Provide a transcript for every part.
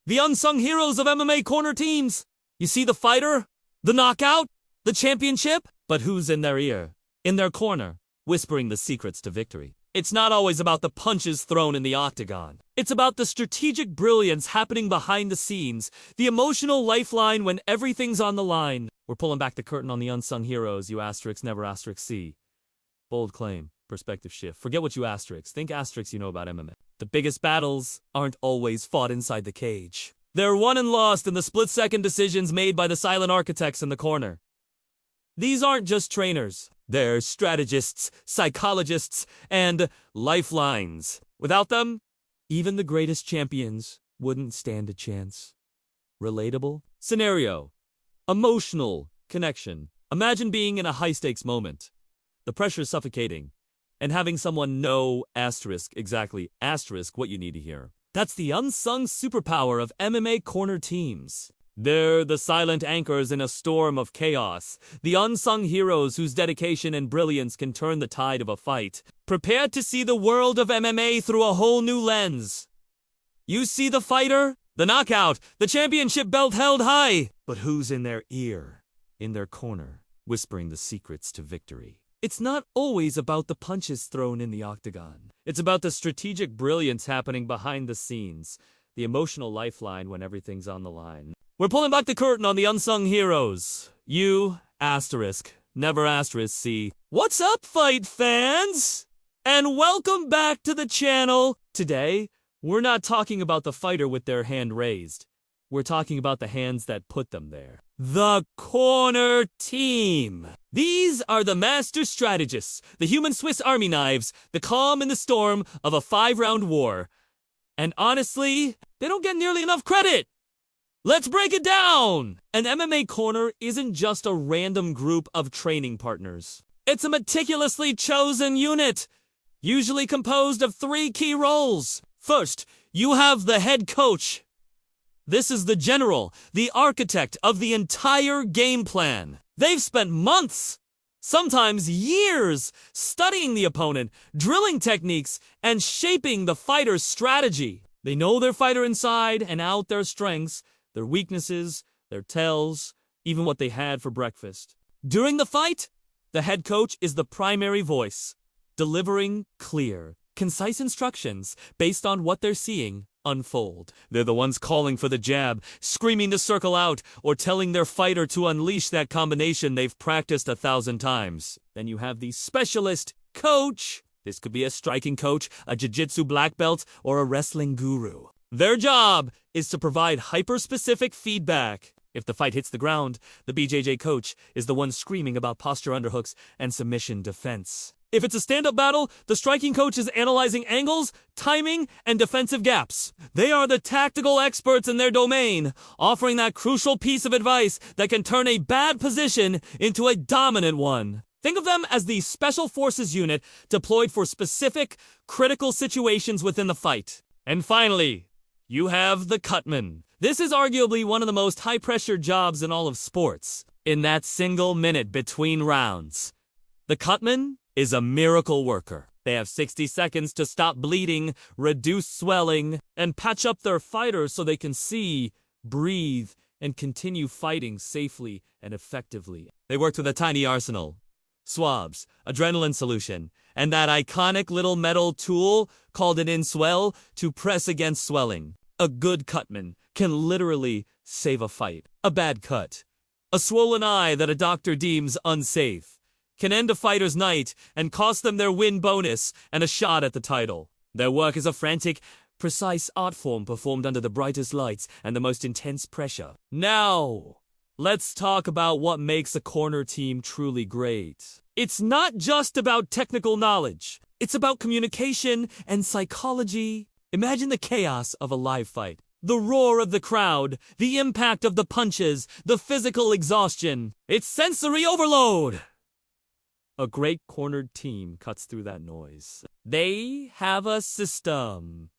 the unsung heroes of MMA corner teams. You see the fighter, the knockout, the championship, but who's in their ear, in their corner, whispering the secrets to victory? It's not always about the punches thrown in the octagon. It's about the strategic brilliance happening behind the scenes, the emotional lifeline when everything's on the line. We're pulling back the curtain on the unsung heroes, you asterisk never asterisk see. Bold claim, perspective shift. Forget what you asterisk, think asterisk you know about MMA. The biggest battles aren't always fought inside the cage. They're won and lost in the split-second decisions made by the silent architects in the corner. These aren't just trainers. They're strategists, psychologists, and lifelines. Without them, even the greatest champions wouldn't stand a chance. Relatable? Scenario. Emotional connection. Imagine being in a high-stakes moment. The pressure's suffocating, and having someone know asterisk exactly asterisk what you need to hear. That's the unsung superpower of MMA corner teams. They're the silent anchors in a storm of chaos, the unsung heroes whose dedication and brilliance can turn the tide of a fight. Prepared to see the world of MMA through a whole new lens. You see the fighter, the knockout, the championship belt held high. But who's in their ear, in their corner, whispering the secrets to victory? It's not always about the punches thrown in the octagon. It's about the strategic brilliance happening behind the scenes, the emotional lifeline when everything's on the line. We're pulling back the curtain on the unsung heroes. You, asterisk, never asterisk, see. What's up, fight fans? And welcome back to the channel. Today, we're not talking about the fighter with their hand raised. We're talking about the hands that put them there. The corner team. These are the master strategists, the human Swiss Army knives, the calm in the storm of a 5-round war. And honestly, they don't get nearly enough credit. Let's break it down! An MMA corner isn't just a random group of training partners. It's a meticulously chosen unit, usually composed of 3 key roles. First, you have the head coach. This is the general, the architect of the entire game plan. They've spent months, sometimes years, studying the opponent, drilling techniques, and shaping the fighter's strategy. They know their fighter inside and out, their strengths, their weaknesses, their tells, even what they had for breakfast. During the fight, the head coach is the primary voice, delivering clear, concise instructions based on what they're seeing unfold. They're the ones calling for the jab, screaming to circle out, or telling their fighter to unleash that combination they've practiced 1,000 times. Then you have the specialist coach. This could be a striking coach, a jiu-jitsu black belt, or a wrestling guru. Their job is to provide hyper-specific feedback. If the fight hits the ground, the BJJ coach is the one screaming about posture underhooks and submission defense. If it's a stand-up battle, the striking coach is analyzing angles, timing, and defensive gaps. They are the tactical experts in their domain, offering that crucial piece of advice that can turn a bad position into a dominant one. Think of them as the special forces unit deployed for specific, critical situations within the fight. And finally, you have the cutman. This is arguably one of the most high-pressure jobs in all of sports. In that single minute between rounds, the cutman is a miracle worker. They have 60 seconds to stop bleeding, reduce swelling, and patch up their fighters so they can see, breathe, and continue fighting safely and effectively. They worked with a tiny arsenal. Swabs, adrenaline solution, and that iconic little metal tool called an inswell to press against swelling. A good cutman can literally save a fight. A bad cut, a swollen eye that a doctor deems unsafe, can end a fighter's night and cost them their win bonus and a shot at the title. Their work is a frantic, precise art form performed under the brightest lights and the most intense pressure. Now, let's talk about what makes a corner team truly great. It's not just about technical knowledge. It's about communication and psychology. Imagine the chaos of a live fight. The roar of the crowd, the impact of the punches, the physical exhaustion. It's sensory overload. A great cornered team cuts through that noise. They have a system.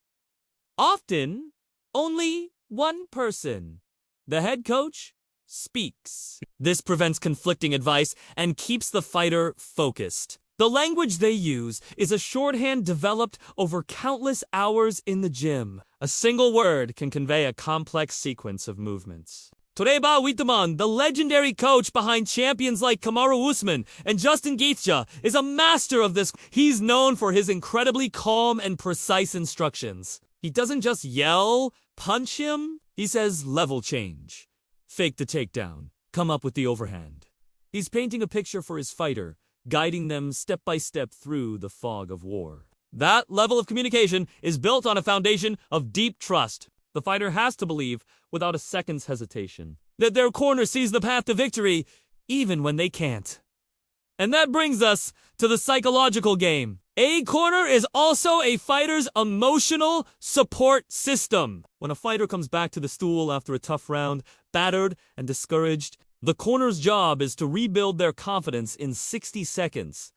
Often, only one person, the head coach, speaks. This prevents conflicting advice and keeps the fighter focused. The language they use is a shorthand developed over countless hours in the gym. A single word can convey a complex sequence of movements. Toreba Witaman, the legendary coach behind champions like Kamaru Usman and Justin Gaethje, is a master of this. He's known for his incredibly calm and precise instructions. He doesn't just yell, punch him. He says level change, fake the takedown, come up with the overhand. He's painting a picture for his fighter, guiding them step by step through the fog of war. That level of communication is built on a foundation of deep trust. The fighter has to believe, without a second's hesitation, that their corner sees the path to victory, even when they can't. And that brings us to the psychological game. A corner is also a fighter's emotional support system. When a fighter comes back to the stool after a tough round, battered and discouraged, the corner's job is to rebuild their confidence in 60 seconds.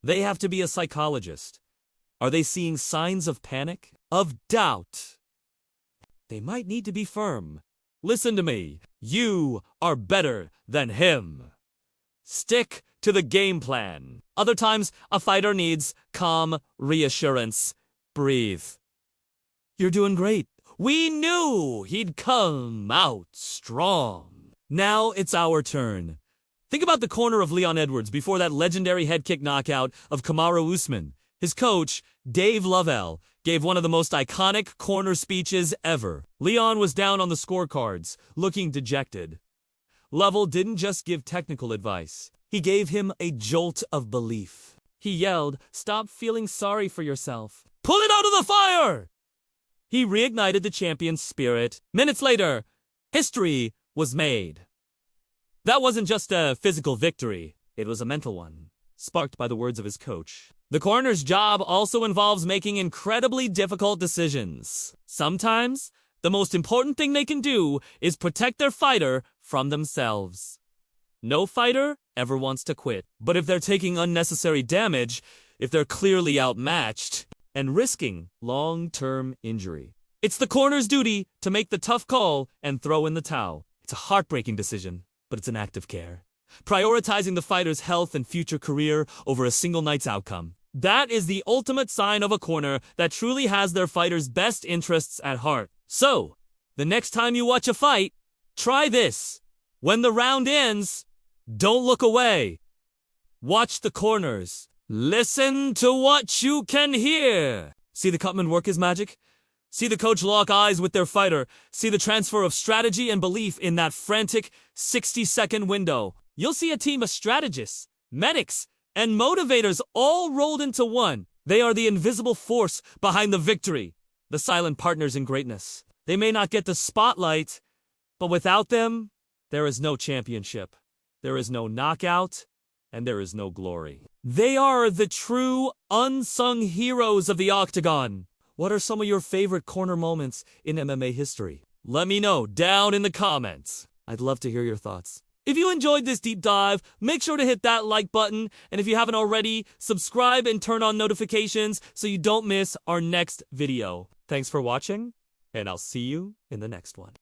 They have to be a psychologist. Are they seeing signs of panic? Of doubt? They might need to be firm. Listen to me. You are better than him. Stick to the game plan. Other times, a fighter needs calm reassurance. Breathe. You're doing great. We knew he'd come out strong. Now it's our turn. Think about the corner of Leon Edwards before that legendary head kick knockout of Kamaru Usman. His coach, Dave Lovell, gave one of the most iconic corner speeches ever. Leon was down on the scorecards, looking dejected. Lovell didn't just give technical advice. He gave him a jolt of belief. He yelled, "Stop feeling sorry for yourself. Pull it out of the fire!" He reignited the champion's spirit. Minutes later, history was made. That wasn't just a physical victory. It was a mental one, sparked by the words of his coach. The corner's job also involves making incredibly difficult decisions. Sometimes, the most important thing they can do is protect their fighter from themselves. No fighter ever wants to quit. But if they're taking unnecessary damage, if they're clearly outmatched, and risking long-term injury, it's the corner's duty to make the tough call and throw in the towel. It's a heartbreaking decision, but it's an act of care, prioritizing the fighter's health and future career over a single night's outcome. That is the ultimate sign of a corner that truly has their fighter's best interests at heart. So, the next time you watch a fight, try this. When the round ends, don't look away. Watch the corners. Listen to what you can hear. See the cutman work his magic? See the coach lock eyes with their fighter. See the transfer of strategy and belief in that frantic 60-second window. You'll see a team of strategists, medics, and motivators all rolled into one. They are the invisible force behind the victory, the silent partners in greatness. They may not get the spotlight, but without them, there is no championship, there is no knockout, and there is no glory. They are the true unsung heroes of the octagon. What are some of your favorite corner moments in MMA history? Let me know down in the comments. I'd love to hear your thoughts. If you enjoyed this deep dive, make sure to hit that like button, and if you haven't already, subscribe and turn on notifications so you don't miss our next video. Thanks for watching, and I'll see you in the next one.